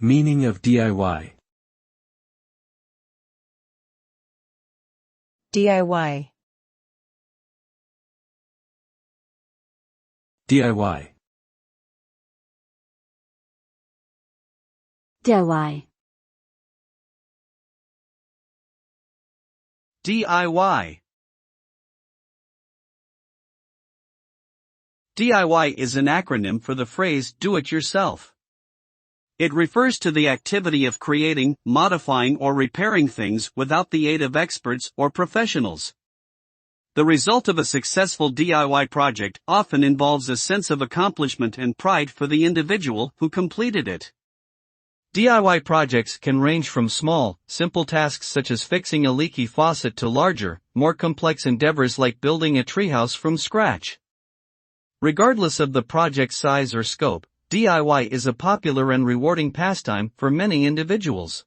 Meaning of DIY. DIY. DIY. DIY. DIY. DIY is an acronym for the phrase do-it-yourself. It refers to the activity of creating, modifying or repairing things without the aid of experts or professionals. The result of a successful DIY project often involves a sense of accomplishment and pride for the individual who completed it. DIY projects can range from small, simple tasks such as fixing a leaky faucet to larger, more complex endeavors like building a treehouse from scratch. Regardless of the project's size or scope, DIY is a popular and rewarding pastime for many individuals.